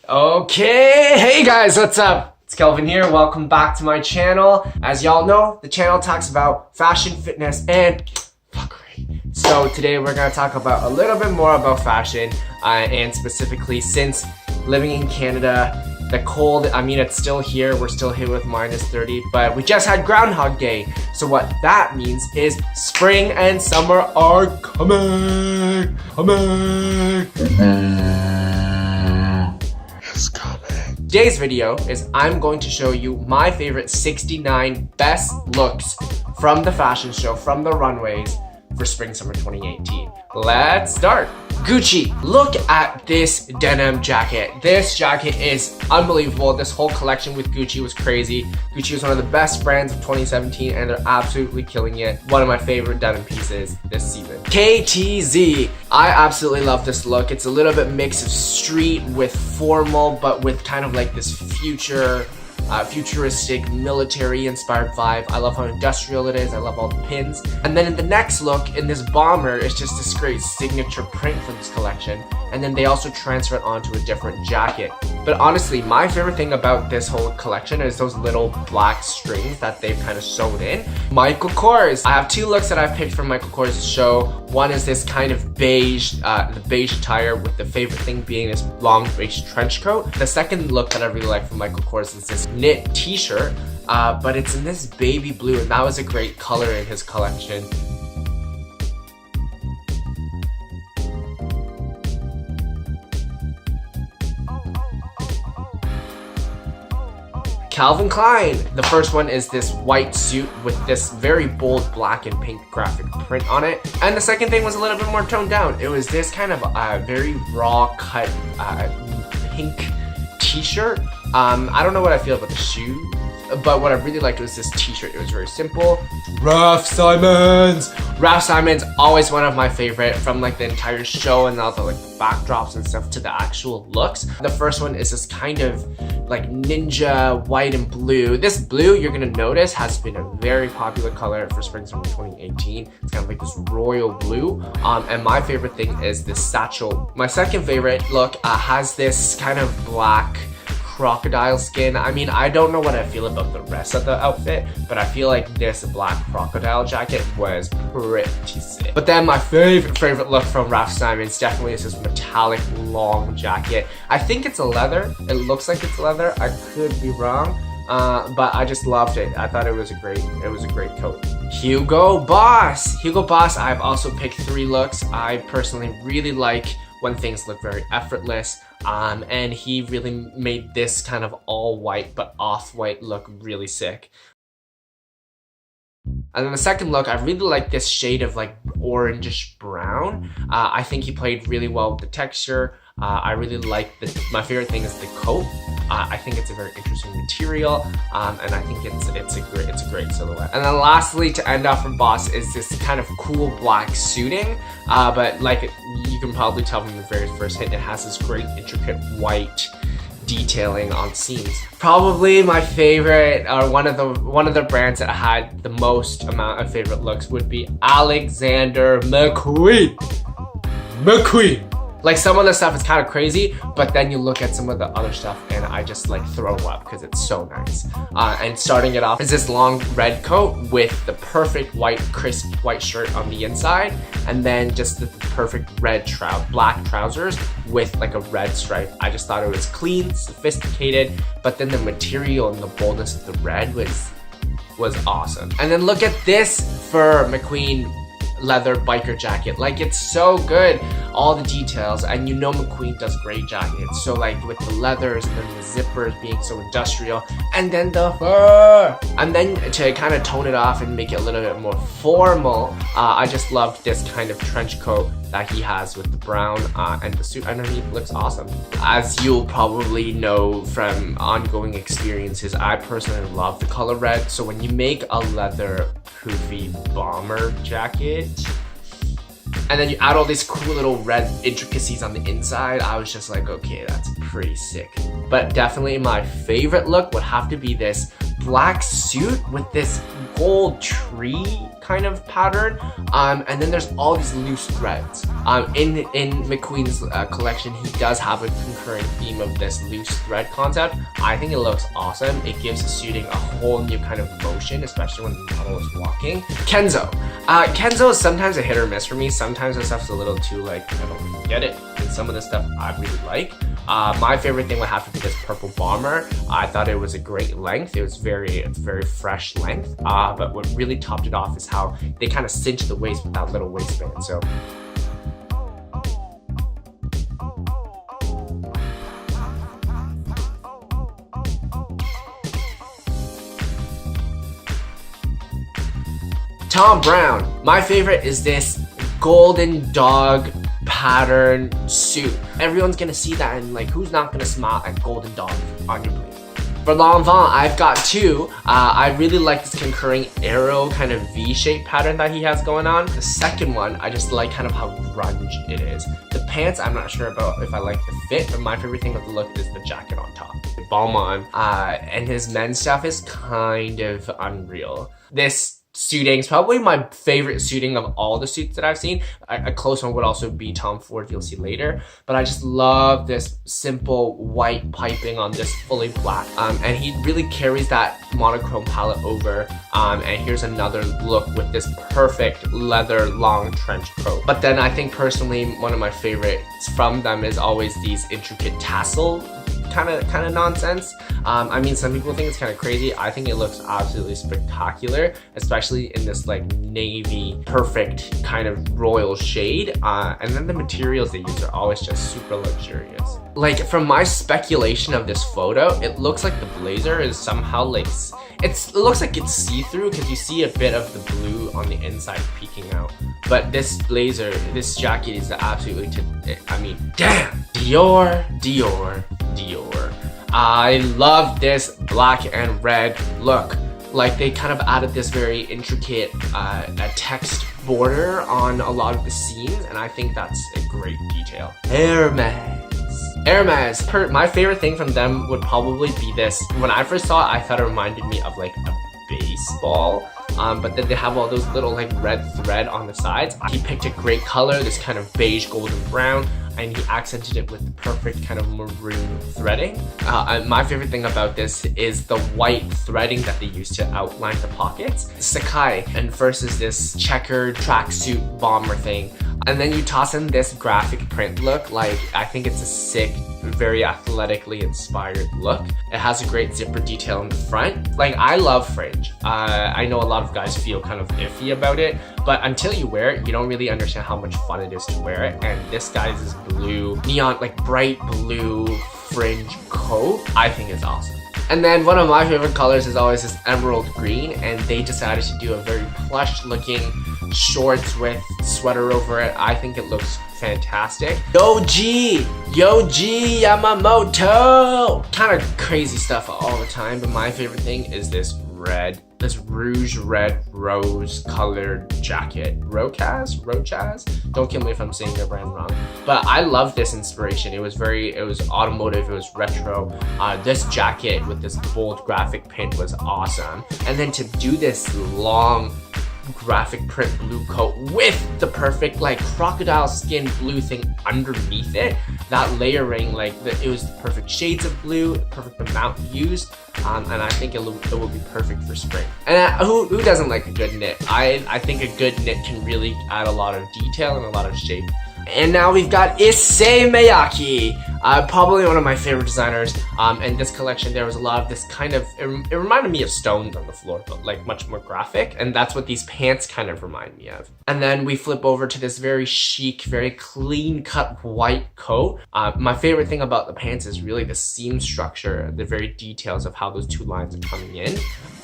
Okay, hey guys, what's up? It's Kelvin here. Welcome back to my channel. As y'all know, the channel talks about fashion, fitness, and fuckery. So today we're gonna talk about a little bit more about fashion, and specifically since living in Canada, the cold, I mean, it's still here. We're still hit with -30, but we just had Groundhog Day. So what that means is spring and summer are coming. It's coming. Today's video is I'm going to show you my favorite 69 best looks from the fashion show, from the runways for spring summer 2018. Let's start. Gucci, look at this denim jacket. This jacket is unbelievable. This whole collection with Gucci was crazy. Gucci was one of the best brands of 2017 and they're absolutely killing it. One of my favorite denim pieces this season. KTZ, I absolutely love this look. It's a little bit mix of street with formal, but with kind of like this futuristic military inspired vibe. I love how industrial it is. I love all the pins. And then in the next look, in this bomber, it's just this great signature print for this collection. And then they also transfer it onto a different jacket. But honestly, my favorite thing about this whole collection is those little black strings that they've kind of sewed in. Michael Kors. I have two looks that I've picked from Michael Kors' show. One is this kind of beige, the beige attire with the favorite thing being this long beige trench coat. The second look that I really like from Michael Kors is this knit t-shirt, but it's in this baby blue, and that was a great color in his collection. Calvin Klein. The first one is this white suit with this very bold black and pink graphic print on it. And the second thing was a little bit more toned down. It was this kind of very raw cut pink t-shirt. I don't know what I feel about the shoe, but what I really liked was this t-shirt. It was very simple. Raf Simons, always one of my favorite, from like the entire show and all the like backdrops and stuff to the actual looks. The first one is this kind of like ninja white and blue. This blue, you're gonna notice, has been a very popular color for spring summer 2018. It's kind of like this royal blue. And my favorite thing is this satchel. My second favorite look has this kind of black crocodile skin. I mean, I don't know what I feel about the rest of the outfit, but I feel like this black crocodile jacket was pretty sick. But then my favorite look from Raf Simons definitely is this metallic long jacket. I think it's a leather. It looks like it's leather. I could be wrong, but I just loved it. I thought it was a great coat. Hugo Boss. I've also picked 3 looks. I personally really like when things look very effortless, and he really made this kind of all white but off-white look really sick. And then the second look, I really like this shade of like orangish brown. I think he played really well with the texture. I really like my favorite thing is the coat. I think it's a very interesting material, and I think it's a great silhouette. And then lastly, to end off from Boss, is this kind of cool black suiting, but like you can probably tell from the very first hit, it has this great intricate white detailing on seams. Probably my favorite, or one of the brands that had the most amount of favorite looks would be Alexander McQueen. Like, some of the stuff is kind of crazy, but then you look at some of the other stuff and I just like throw up because it's so nice. And starting it off is this long red coat with the perfect white, crisp white shirt on the inside, and then just the perfect black trousers with like a red stripe. I just thought it was clean, sophisticated, but then the material and the boldness of the red was awesome. And then look at this fur McQueen leather biker jacket. Like, it's so good, all the details, and you know McQueen does great jackets. So like with the leathers and then the zippers being so industrial, and then the fur, and then to kind of tone it off and make it a little bit more formal, I just loved this kind of trench coat that he has with the brown, and the suit underneath looks awesome. As you'll probably know from ongoing experiences, I personally love the color red. So when you make a leather poofy bomber jacket, and then you add all these cool little red intricacies on the inside, I was just like, okay, that's pretty sick. But definitely my favorite look would have to be this black suit with this gold tree kind of pattern, and then there's all these loose threads. In McQueen's collection, he does have a concurrent theme of this loose thread concept. I think it looks awesome. It gives the suiting a whole new kind of motion, especially when the model is walking. Kenzo. Kenzo is sometimes a hit or miss for me. Sometimes the stuff's a little too like, I don't really get it. And some of the stuff I really like. My favorite thing would have to be this purple bomber. I thought it was a great length. It was very fresh length. But what really topped it off is how they kind of cinch the waist with that little waistband. So Tom Brown. My favorite is this golden dog pattern suit. Everyone's gonna see that and like, who's not gonna smile at golden dog on your plate? For Lanvin, I've got two. I really like this concurring arrow kind of V-shaped pattern that he has going on. The second one, I just like kind of how grunge it is. The pants, I'm not sure about if I like the fit, but my favorite thing with the look is the jacket on top. Balmain, and his men's stuff is kind of unreal. This suiting is probably my favorite suiting of all the suits that I've seen. A close one would also be Tom Ford, you'll see later. But I just love this simple white piping on this fully black. And he really carries that monochrome palette over. And here's another look with this perfect leather long trench coat. But then I think personally, one of my favorites from them is always these intricate tassel kind of nonsense. I mean, some people think it's kind of crazy. I think it looks absolutely spectacular, especially in this like navy perfect kind of royal shade. And then the materials they use are always just super luxurious. Like, from my speculation of this photo, it looks like the blazer is somehow like, it looks like it's see-through because you see a bit of the blue on the inside peeking out. But this blazer, this jacket is absolutely, I mean, damn! Dior, Dior, Dior. I love this black and red look. Like, they kind of added this very intricate text border on a lot of the seams, and I think that's a great detail. Hermes. My favorite thing from them would probably be this. When I first saw it, I thought it reminded me of like a baseball. But then they have all those little like red thread on the sides. He picked a great color, this kind of beige golden brown, and he accented it with the perfect kind of maroon threading. My favorite thing about this is the white threading that they use to outline the pockets. Sakai, and first is this checkered tracksuit bomber thing. And then you toss in this graphic print look. Like, I think it's a sick, very athletically inspired look. It has a great zipper detail in the front. Like, I love fringe. I know a lot of guys feel kind of iffy about it, but until you wear it, you don't really understand how much fun it is to wear it. And this guy's this blue, neon, like bright blue fringe coat, I think is awesome. And then one of my favorite colors is always this emerald green, and they decided to do a very plush looking shorts with sweater over it. I think it looks fantastic. Yoji Yamamoto. Kind of crazy stuff all the time, but my favorite thing is this rouge red rose colored jacket. Rochas? Don't kill me if I'm saying their brand wrong. But I love this inspiration. It was automotive, it was retro. This jacket with this bold graphic print was awesome. And then to do this long graphic print blue coat with the perfect like crocodile skin blue thing underneath it, that layering, like it was the perfect shades of blue, perfect amount used, and I think it will be perfect for spring. And who doesn't like a good knit? I think a good knit can really add a lot of detail and a lot of shape. And now we've got Issey Miyake, probably one of my favorite designers. In this collection, there was a lot of this kind of, it reminded me of stones on the floor, but like much more graphic. And that's what these pants kind of remind me of. And then we flip over to this very chic, very clean cut white coat. My favorite thing about the pants is really the seam structure, the very details of how those two lines are coming in.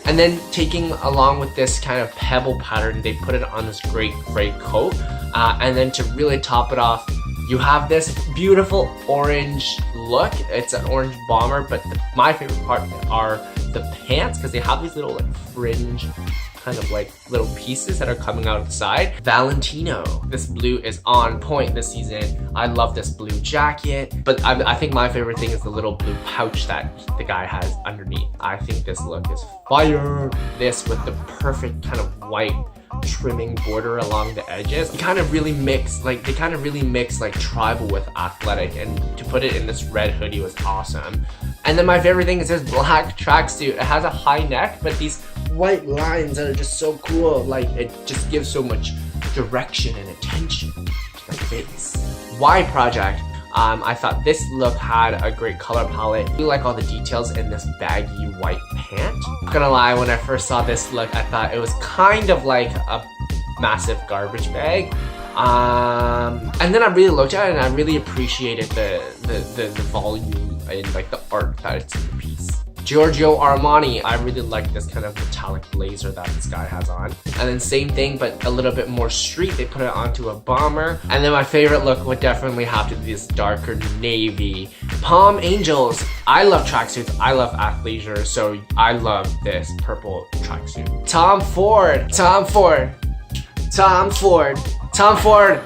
And then taking along with this kind of pebble pattern, they put it on this great coat. And then to really top it off, you have this beautiful orange look. It's an orange bomber, but my favorite part are the pants, because they have these little like fringe kind of like little pieces that are coming out of the side. Valentino. This blue is on point this season. I love this blue jacket, but I think my favorite thing is the little blue pouch that the guy has underneath. I think this look is fire. This with the perfect kind of white trimming border along the edges. They kind of really mix like tribal with athletic, and to put it in this red hoodie was awesome. And then my favorite thing is this black tracksuit. It has a high neck, but these white lines that are just so cool. Like, it just gives so much direction and attention to the face. Y project. I thought this look had a great color palette. I really like all the details in this baggy white pant. Not gonna lie, when I first saw this look, I thought it was kind of like a massive garbage bag. And then I really looked at it and I really appreciated the volume and like the art that it's in the piece. Giorgio Armani, I really like this kind of metallic blazer that this guy has on. And then same thing, but a little bit more street. They put it onto a bomber. And then my favorite look would definitely have to be this darker navy. Palm Angels. I love tracksuits. I love athleisure. So I love this purple tracksuit. Tom Ford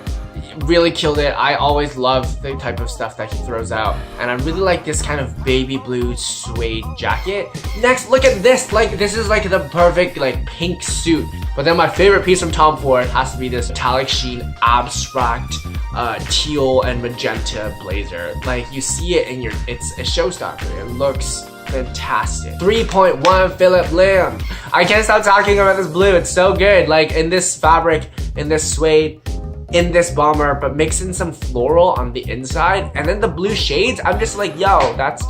really killed it. I always love the type of stuff that he throws out, and I really like this kind of baby blue suede jacket. Next, look at this. Like, this is like the perfect like pink suit. But then my favorite piece from Tom Ford has to be this metallic sheen abstract teal and magenta blazer. Like, you see it in it's a showstopper. It looks fantastic. 3.1 Philip Lim. I can't stop talking about this blue. It's so good. Like, in this fabric, in this suede, in this bomber, but mix in some floral on the inside, and then the blue shades. I'm just like, yo, that's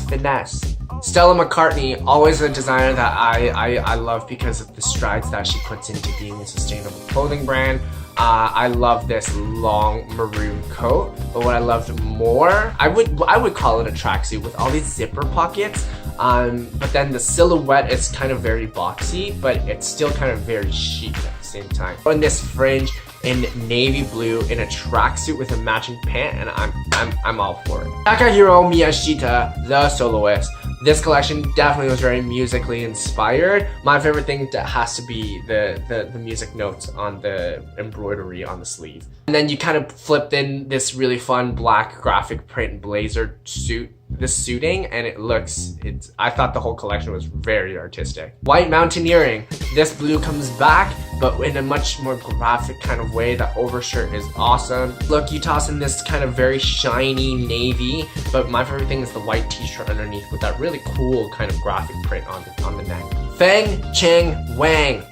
finesse. Stella McCartney, always a designer that I love because of the strides that she puts into being a sustainable clothing brand. I love this long maroon coat, but what I loved more, I would call it a tracksuit with all these zipper pockets. But then the silhouette is kind of very boxy, but it's still kind of very chic at the same time. On this fringe in navy blue in a tracksuit with a matching pant, and I'm all for it. Takahiro Miyashita, the soloist. This collection definitely was very musically inspired. My favorite thing that has to be the music notes on the embroidery on the sleeve. And then you kind of flipped in this really fun black graphic print blazer suit, this suiting, and I thought the whole collection was very artistic. White mountaineering. This blue comes back, but in a much more graphic kind of way. The overshirt is awesome. Look, you toss in this kind of very shiny navy, but my favorite thing is the white t-shirt underneath with that really cool kind of graphic print on the neck. Feng Cheng Wang.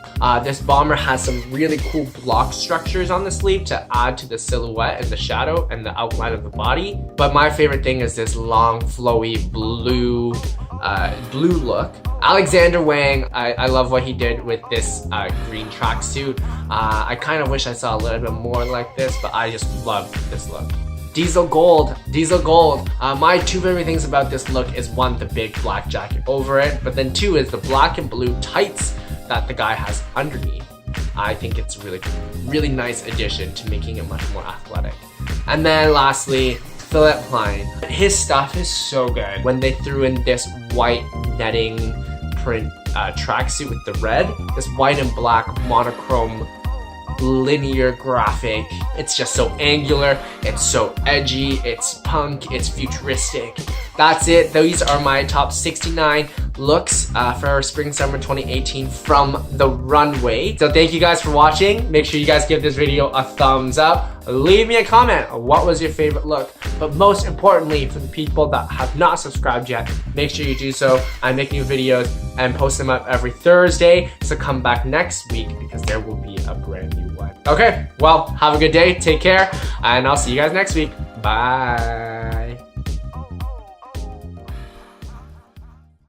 This bomber has some really cool block structures on the sleeve to add to the silhouette and the shadow and the outline of the body. But my favorite thing is this long, flowy blue look. Alexander Wang, I love what he did with this green tracksuit. I kind of wish I saw a little bit more like this, but I just love this look. Diesel Gold. My two favorite things about this look is one, the big black jacket over it, but then two is the black and blue tights that the guy has underneath. I think it's a really nice addition to making it much more athletic. And then lastly, Philip Plein. His stuff is so good. When they threw in this white netting print tracksuit with the red, this white and black monochrome linear graphic. It's just so angular, it's so edgy, it's punk, it's futuristic. That's it. These are my top 69 looks for spring summer 2018 from the Runway. So thank you guys for watching. Make sure you guys give this video a thumbs up. Leave me a comment. What was your favorite look? But most importantly, for the people that have not subscribed yet, make sure you do so. I make new videos and post them up every Thursday. So come back next week because there will be a brand new one. Okay, well, have a good day. Take care. And I'll see you guys next week. Bye.